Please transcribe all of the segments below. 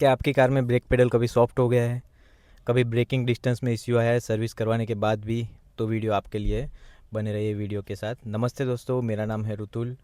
क्या आपकी कार में ब्रेक पेडल कभी सॉफ्ट हो गया है, कभी ब्रेकिंग डिस्टेंस में इश्यू आया है सर्विस करवाने के बाद भी? तो वीडियो आपके लिए है, बने रहिए वीडियो के साथ। नमस्ते दोस्तों, मेरा नाम है रुतुल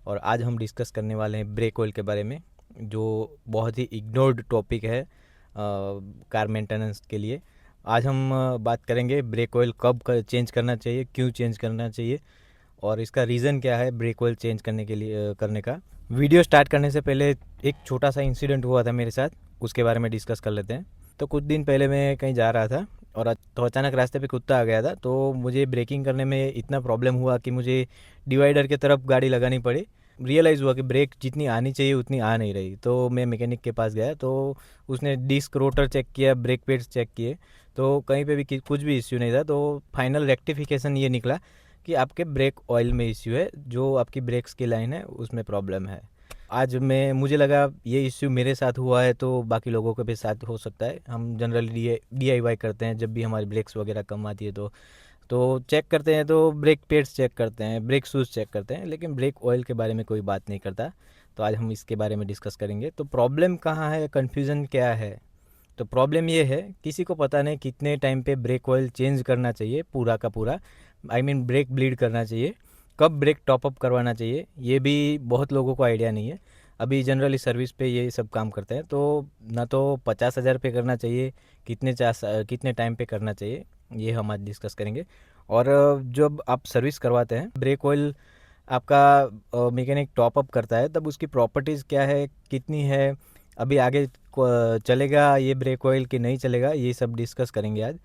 और आज हम डिस्कस करने वाले हैं ब्रेक ऑयल के बारे में, जो बहुत ही इग्नोर्ड टॉपिक है कार मेंटेनेंस के लिए। आज हम बात करेंगे ब्रेक ऑयल कब चेंज करना चाहिए, क्यों चेंज करना चाहिए और इसका रीज़न क्या है ब्रेक ऑयल चेंज करने के लिए करने का। वीडियो स्टार्ट करने से पहले एक छोटा सा इंसिडेंट हुआ था मेरे साथ, उसके बारे में डिस्कस कर लेते हैं। तो कुछ दिन पहले मैं कहीं जा रहा था और तो अचानक रास्ते पे कुत्ता आ गया था, तो मुझे ब्रेकिंग करने में इतना प्रॉब्लम हुआ कि मुझे डिवाइडर की तरफ गाड़ी लगानी पड़ी। रियलाइज़ हुआ कि ब्रेक जितनी आनी चाहिए उतनी आ नहीं रही, तो मैं मैकेनिक के पास गया। तो उसने डिस्क रोटर चेक किया, ब्रेक पेड्स चेक किए, तो कहीं पे भी कुछ भी इश्यू नहीं था। तो फाइनल रेक्टिफिकेशन ये निकला कि आपके ब्रेक ऑयल में इश्यू है, जो आपकी ब्रेक्स की लाइन है उसमें प्रॉब्लम है। आज मैं मुझे लगा ये इश्यू मेरे साथ हुआ है तो बाकी लोगों के भी साथ हो सकता है। हम जनरली DIY करते हैं जब भी हमारी ब्रेक्स वगैरह कम आती है तो चेक करते हैं, तो ब्रेक पेड्स चेक करते हैं, ब्रेक शूज़ चेक करते हैं, लेकिन ब्रेक ऑयल के बारे में कोई बात नहीं करता। तो आज हम इसके बारे में डिस्कस करेंगे। तो प्रॉब्लम कहाँ है, कन्फ्यूज़न क्या है? तो प्रॉब्लम ये है, किसी को पता नहीं कितने टाइम पे ब्रेक ऑयल चेंज करना चाहिए, पूरा का पूरा। ब्रेक ब्लीड करना चाहिए, कब ब्रेक टॉपअप करवाना चाहिए, ये भी बहुत लोगों को आइडिया नहीं है। अभी जनरली सर्विस पे ये सब काम करते हैं, तो ना तो 50,000 पे करना चाहिए, कितने टाइम पे करना चाहिए, ये हम आज डिस्कस करेंगे। और जब आप सर्विस करवाते हैं ब्रेक ऑयल आपका मैकेनिक टॉपअप करता है, तब उसकी प्रॉपर्टीज़ क्या है, कितनी है, अभी आगे चलेगा ये ब्रेक ऑयल कि नहीं चलेगा, ये सब डिस्कस करेंगे आज।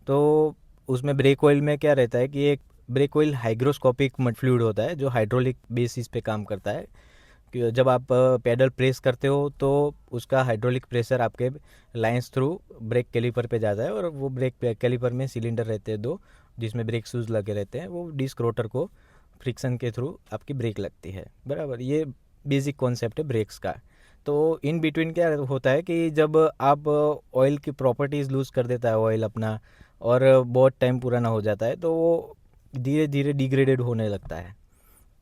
तो उसमें ब्रेक ऑयल में क्या रहता है कि एक brake oil hygroscopic mud fluid होता है जो हाइड्रोलिक बेसिस पे काम करता है। कि जब आप पेडल प्रेस करते हो तो उसका हाइड्रोलिक प्रेशर आपके लाइंस थ्रू ब्रेक कैलिपर पे जाता है, और वो ब्रेक कैलिपर में सिलेंडर रहते हैं दो, जिसमें ब्रेक शूज़ लगे रहते हैं। वो डिस्क रोटर को फ्रिक्शन के थ्रू आपकी ब्रेक लगती है, बराबर। ये बेसिक कॉन्सेप्ट है ब्रेक्स का। तो इन बिटवीन क्या होता है कि जब आप ऑयल की प्रॉपर्टीज़ लूज़ कर देता है ऑयल अपना, और बहुत टाइम पुराना हो जाता है, तो वो धीरे धीरे डिग्रेडेड होने लगता है,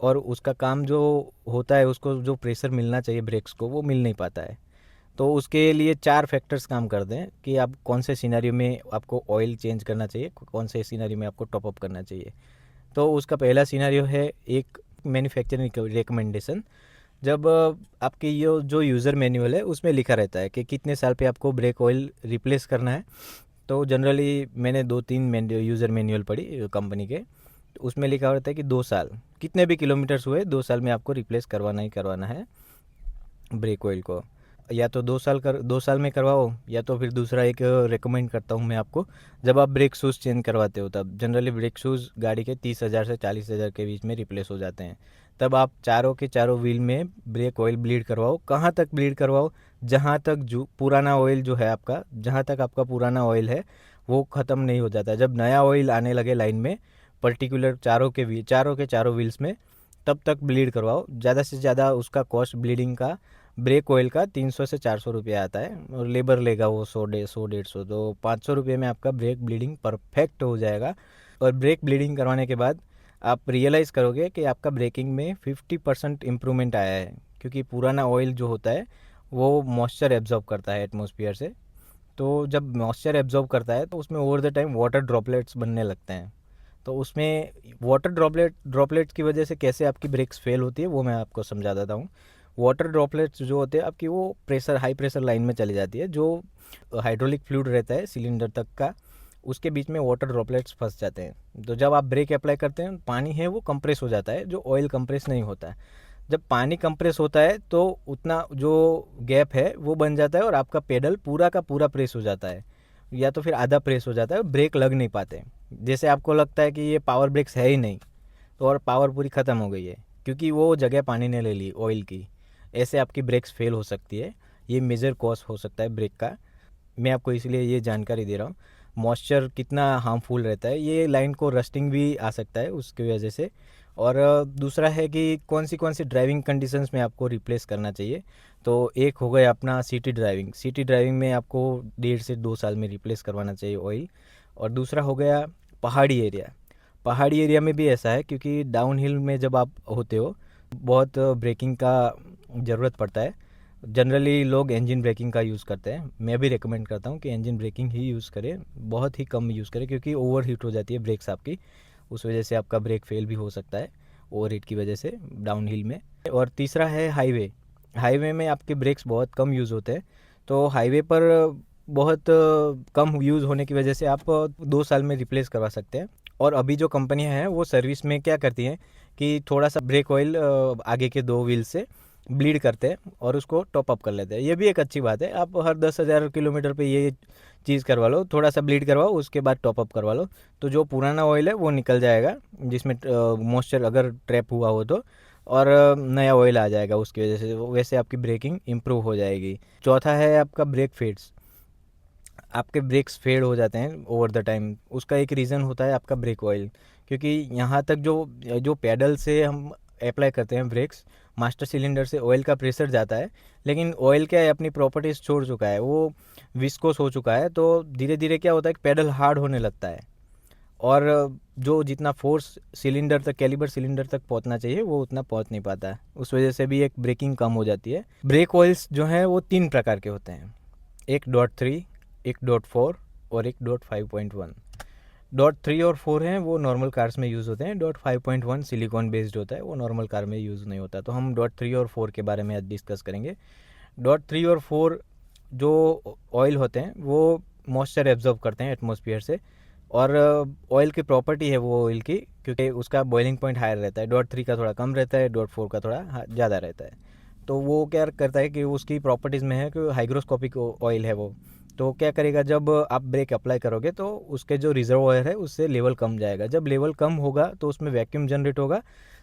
और उसका काम जो होता है, उसको जो प्रेशर मिलना चाहिए ब्रेक्स को, वो मिल नहीं पाता है। तो उसके लिए 4 फैक्टर्स काम करते हैं कि आप कौन से सिनेरियो में आपको ऑयल चेंज करना चाहिए, कौन से सिनेरियो में आपको टॉप अप करना चाहिए। तो उसका पहला सिनेरियो है एक मैन्युफैक्चरिंग रिकमेंडेशन। जब आपकी ये जो यूज़र मैनुअल है उसमें लिखा रहता है कि कितने साल पे आपको ब्रेक ऑयल रिप्लेस करना है। तो जनरली मैंने 2-3 यूज़र मैनुअल पढ़ी कंपनी के, तो उसमें लिखा रहता है कि 2 साल, कितने भी किलोमीटर्स हुए 2 साल में आपको रिप्लेस करवाना ही करवाना है ब्रेक ऑयल को। या तो 2 साल में करवाओ, या तो फिर दूसरा एक रिकमेंड करता हूँ मैं आपको, जब आप ब्रेक शूज़ चेंज करवाते हो तब जनरली ब्रेक शूज़ गाड़ी के 30,000 से 40,000 के बीच में रिप्लेस हो जाते हैं। तब आप चारों के चारों व्हील में ब्रेक ऑयल ब्लीड करवाओ। कहाँ तक ब्लीड करवाओ? जहाँ तक जो पुराना ऑयल जो है आपका, जहाँ तक आपका पुराना ऑयल है वो ख़त्म नहीं हो जाता। जब नया ऑयल आने लगे लाइन में, पर्टिकुलर चारों के चारों व्हील्स में, तब तक ब्लीड करवाओ। ज़्यादा से ज़्यादा उसका कॉस्ट ब्लीडिंग का ब्रेक ऑयल का 300 से 400 रुपया आता है, और लेबर लेगा वो 100-150, तो 500 रुपये में आपका ब्रेक ब्लीडिंग परफेक्ट हो जाएगा। और ब्रेक ब्लीडिंग करवाने के बाद आप रियलाइज़ करोगे कि आपका ब्रेकिंग में 50% इम्प्रूवमेंट आया है, क्योंकि पुराना ऑयल जो होता है वो मॉइस्चर एब्जॉर्ब करता है एटमॉस्फेयर से। तो जब मॉइस्चर एब्जॉर्ब करता है तो उसमें over the time water droplets बनने लगते हैं। तो उसमें वाटर ड्रॉपलेट्स की वजह से कैसे आपकी ब्रेक्स फेल होती है वो मैं आपको समझा देता हूँ। वाटर ड्रॉपलेट्स जो होते हैं आपकी, वो हाई प्रेशर लाइन में चली जाती है, जो हाइड्रोलिक फ्लूइड रहता है सिलेंडर तक का, उसके बीच में वाटर ड्रॉपलेट्स फंस जाते हैं। तो जब आप ब्रेक अप्लाई करते हैं, पानी है वो कंप्रेस हो जाता है, जो ऑयल कंप्रेस नहीं होता है। जब पानी कंप्रेस होता है तो उतना जो गैप है वो बन जाता है, और आपका पेडल पूरा का पूरा प्रेस हो जाता है, या तो फिर आधा प्रेस हो जाता है, ब्रेक लग नहीं पाते। जैसे आपको लगता है कि ये पावर ब्रेक्स है ही नहीं, तो और पावर पूरी ख़त्म हो गई है, क्योंकि वो जगह पानी ने ले ली ऑयल की। ऐसे आपकी ब्रेक्स फेल हो सकती है, ये मेजर कॉज हो सकता है ब्रेक का। मैं आपको इसलिए ये जानकारी दे रहा हूँ। मॉइस्चर कितना हार्मफुल रहता है, ये लाइन को रस्टिंग भी आ सकता है उसकी वजह से। और दूसरा है कि कौन सी ड्राइविंग कंडीशंस में आपको रिप्लेस करना चाहिए। तो एक हो गया अपना सिटी ड्राइविंग में आपको 1.5 से 2 साल में रिप्लेस करवाना चाहिए ऑयल। और दूसरा हो गया पहाड़ी एरिया में भी ऐसा है, क्योंकि डाउन हिल में जब आप होते हो बहुत ब्रेकिंग का ज़रूरत पड़ता है, जनरली लोग इंजन ब्रेकिंग का यूज़ करते हैं, मैं भी रिकमेंड करता हूँ कि इंजन ब्रेकिंग ही यूज़ करें, बहुत ही कम यूज़ करें, क्योंकि ओवर हीट हो जाती है ब्रेक्स आपकी, उस वजह से आपका ब्रेक फेल भी हो सकता है ओवर हीट की वजह से डाउन हिल में। और तीसरा है हाईवे। हाईवे में आपके ब्रेक्स बहुत कम यूज़ होते हैं, तो हाईवे पर बहुत कम यूज़ होने की वजह से आप 2 साल में रिप्लेस करवा सकते हैं। और अभी जो कंपनियां हैं वो सर्विस में क्या करती हैं कि थोड़ा सा ब्रेक ऑयल आगे के 2 व्हील से ब्लीड करते हैं और उसको टॉप अप कर लेते हैं। ये भी एक अच्छी बात है, आप हर 10,000 किलोमीटर पे ये चीज़ करवा लो, थोड़ा सा ब्लीड करवाओ, उसके बाद टॉप अप करवा लो, तो जो पुराना ऑयल है वो निकल जाएगा जिसमें मॉइस्चर अगर ट्रैप हुआ हो तो, और नया ऑयल आ जाएगा उसकी वजह से, वैसे आपकी ब्रेकिंग इम्प्रूव हो जाएगी। चौथा है आपका ब्रेक फेड्स। आपके ब्रेक्स फेड हो जाते हैं ओवर द टाइम, उसका एक रीज़न होता है आपका ब्रेक ऑयल, क्योंकि यहाँ तक जो जो पैडल से हम अप्लाई करते हैं ब्रेक्स, मास्टर सिलेंडर से ऑयल का प्रेशर जाता है, लेकिन ऑयल क्या है अपनी प्रॉपर्टीज़ छोड़ चुका है, वो विस्कोस हो चुका है, तो धीरे धीरे क्या होता है कि पैडल हार्ड होने लगता है, और जो जितना फोर्स सिलेंडर तक, कैलिबर सिलेंडर तक पहुंचना चाहिए वो उतना पहुंच नहीं पाता है, उस वजह से भी एक ब्रेकिंग कम हो जाती है। ब्रेक ऑयल्स जो हैं वो 3 प्रकार के होते हैं, एक .3, एक .4 और एक .5.1। .3 और 4 हैं वो नॉर्मल कार्स में यूज़ होते हैं, .5.1 सिलिकॉन बेस्ड होता है, वो नॉर्मल कार में यूज़ नहीं होता। तो हम .3 और 4 के बारे में आज डिस्कस करेंगे। .3 और 4 जो ऑयल होते हैं वो मॉइस्चर एब्जॉर्ब करते हैं एटमॉस्फेयर से, और ऑयल की प्रॉपर्टी है वो ऑयल की, क्योंकि उसका बॉइलिंग पॉइंट हायर रहता है, .3 का थोड़ा कम रहता है, .4 का थोड़ा ज़्यादा रहता है। तो वो क्या करता है कि उसकी प्रॉपर्टीज़ में है कि हाइग्रोस्कोपिक ऑयल है वो, तो क्या करेगा जब आप ब्रेक अप्लाई करोगे तो उसके जो रिजर्वॉयर है उससे लेवल कम जाएगा, जब लेवल कम होगा तो उसमें वैक्यूम जनरेट होगा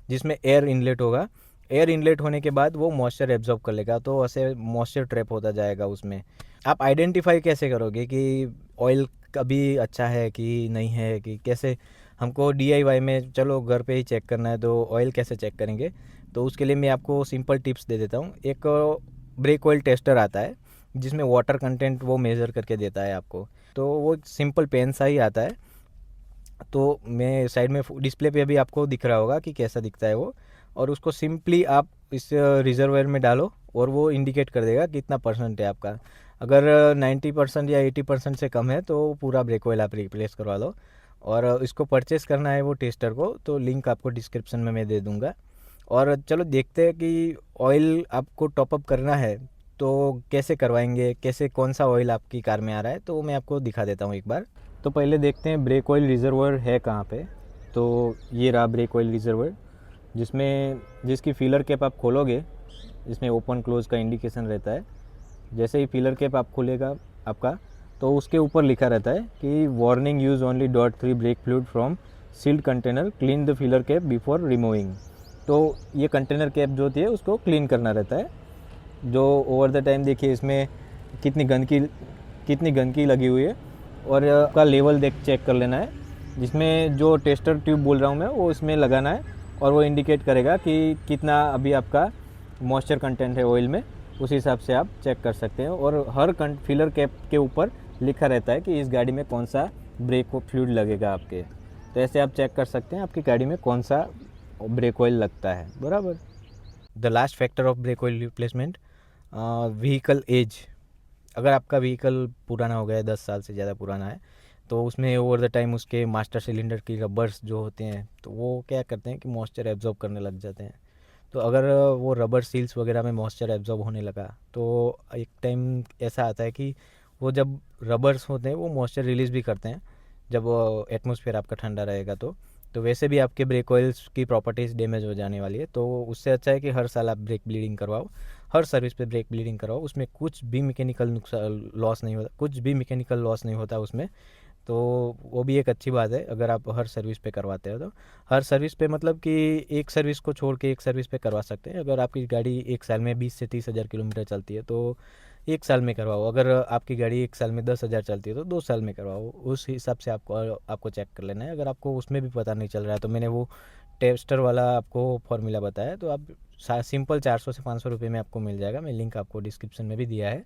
जिसमें एयर इनलेट होगा, एयर इनलेट होने के बाद वो मॉइस्चर एब्जॉर्ब कर लेगा, तो ऐसे मॉइस्चर ट्रैप होता जाएगा उसमें। आप आइडेंटिफाई कैसे करोगे कि ऑयल कभी अच्छा है कि नहीं है, कि कैसे हमको DIY में, चलो घर पे ही चेक करना है तो ऑयल कैसे चेक करेंगे, तो उसके लिए मैं आपको सिंपल टिप्स दे देता हूँ। एक ब्रेक ऑयल टेस्टर आता है जिसमें वाटर कंटेंट वो मेज़र करके देता है आपको, तो वो सिंपल पेन सा ही आता है, तो मैं साइड में डिस्प्ले पे अभी आपको दिख रहा होगा कि कैसा दिखता है वो, और उसको सिंपली आप इस रिजर्वायर में डालो और वो इंडिकेट कर देगा कितना परसेंट है आपका। अगर 90% या 80% से कम है तो पूरा ब्रेक ऑयल आप रिप्लेस करवा लो। और इसको परचेस करना है वो टेस्टर को, तो लिंक आपको डिस्क्रिप्शन में मैं दे दूँगा। और चलो देखते हैं कि ऑयल आपको टॉपअप करना है तो कैसे करवाएंगे, कैसे, कौन सा ऑयल आपकी कार में आ रहा है, तो मैं आपको दिखा देता हूँ एक बार। तो पहले देखते हैं ब्रेक ऑयल रिजर्वर है कहाँ पे। तो ये रहा ब्रेक ऑयल रिजर्वर, जिसकी फीलर कैप आप खोलोगे, जिसमें ओपन क्लोज का इंडिकेशन रहता है। जैसे ही फीलर कैप आप खोलेगा आपका, तो उसके ऊपर लिखा रहता है कि warning use only .3 brake fluid from sealed container, clean the filler cap before removing. तो ये कंटेनर कैप जो होती है उसको क्लीन करना रहता है। जो ओवर द टाइम देखिए इसमें कितनी गंदगी लगी हुई है, और आपका लेवल चेक कर लेना है, जिसमें जो टेस्टर ट्यूब बोल रहा हूँ मैं वो इसमें लगाना है, और वो इंडिकेट करेगा कि कितना अभी आपका मॉइस्चर कंटेंट है ऑयल में, उस हिसाब से आप चेक कर सकते हैं। और हर फीलर कैप के ऊपर लिखा रहता है कि इस गाड़ी में कौन सा ब्रेक फ्लूइड लगेगा आपके, तो ऐसे आप चेक कर सकते हैं आपकी गाड़ी में कौन सा ब्रेक ऑयल लगता है, बराबर। The last factor of brake oil replacement, vehicle age. अगर आपका व्हीकल पुराना हो गया है, 10 साल से ज़्यादा पुराना है, तो उसमें ओवर द टाइम उसके मास्टर सिलेंडर की रबर्स जो होते हैं तो वो क्या करते हैं कि मॉइस्चर एब्जॉर्ब करने लग जाते हैं। तो अगर वो रबर सील्स वगैरह में मॉइस्चर एब्जॉर्ब होने लगा तो एक टाइम ऐसा आता है कि वो जब रबर्स होते हैं वो मॉइस्चर रिलीज़ भी करते हैं जब एटमॉस्फेयर आपका ठंडा रहेगा, तो वैसे भी आपके ब्रेक ऑयल्स की प्रॉपर्टीज़ डैमेज हो जाने वाली है। तो उससे अच्छा है कि हर साल आप ब्रेक ब्लीडिंग करवाओ, हर सर्विस पे ब्रेक ब्लीडिंग करवाओ, उसमें कुछ भी मैकेनिकल नुकसान लॉस नहीं होता, कुछ भी मैकेनिकल लॉस नहीं होता उसमें। तो वो भी एक अच्छी बात है अगर आप हर सर्विस पे करवाते हो तो। हर सर्विस पे मतलब कि एक सर्विस को छोड़ के एक सर्विस पे करवा सकते हैं। अगर आपकी गाड़ी एक साल में 20 से 30 हज़ार किलोमीटर चलती है तो एक साल में करवाओ, अगर आपकी गाड़ी एक साल में 10,000 चलती है तो 2 साल में करवाओ, उस हिसाब से आपको चेक कर लेना है। अगर आपको उसमें भी पता नहीं चल रहा है तो मैंने वो टेस्टर वाला आपको फॉर्मूला बताया, तो आप सिंपल 400 से 500 रुपये में आपको मिल जाएगा, मैं लिंक आपको डिस्क्रिप्शन में भी दिया है,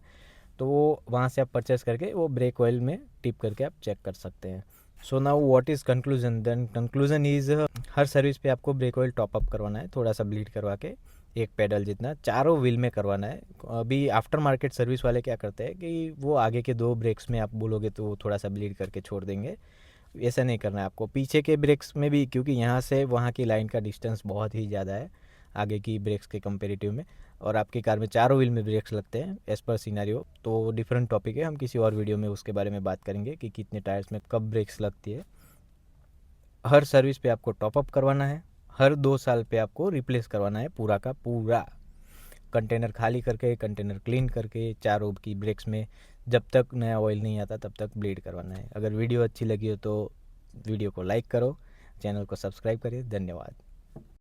तो वो वहाँ से आप परचेस करके वो ब्रेक ऑयल में टिप करके आप चेक कर सकते हैं। So now what is conclusion, then conclusion is हर सर्विस पे आपको ब्रेक ऑयल टॉप अप करवाना है, थोड़ा सा ब्लीड करवा के, एक पेडल जितना चारों व्हील में करवाना है। अभी आफ्टर मार्केट सर्विस वाले क्या करते हैं कि वो आगे के 2 ब्रेक्स में आप बोलोगे तो वो थोड़ा सा ब्लीड करके छोड़ देंगे। ऐसा नहीं करना है आपको। पीछे के ब्रेक्स में भी, क्योंकि यहाँ से वहाँ की लाइन का डिस्टेंस बहुत ही ज़्यादा है आगे की ब्रेक्स के कंपेरेटिव में, और आपकी कार में चारों व्हील में ब्रेक्स लगते हैं एज़ पर सिनेरियो। तो डिफरेंट टॉपिक है, हम किसी और वीडियो में उसके बारे में बात करेंगे कि कितने टायर्स में कब ब्रेक्स लगती है। हर सर्विस पे आपको टॉपअप करवाना है, हर 2 साल पे आपको रिप्लेस करवाना है पूरा का पूरा। कंटेनर खाली करके, कंटेनर क्लीन करके, चारों की ब्रेक्स में जब तक नया ऑयल नहीं आता तब तक ब्लीड करवाना है। अगर वीडियो अच्छी लगी हो तो वीडियो को लाइक करो, चैनल को सब्सक्राइब करिए। धन्यवाद।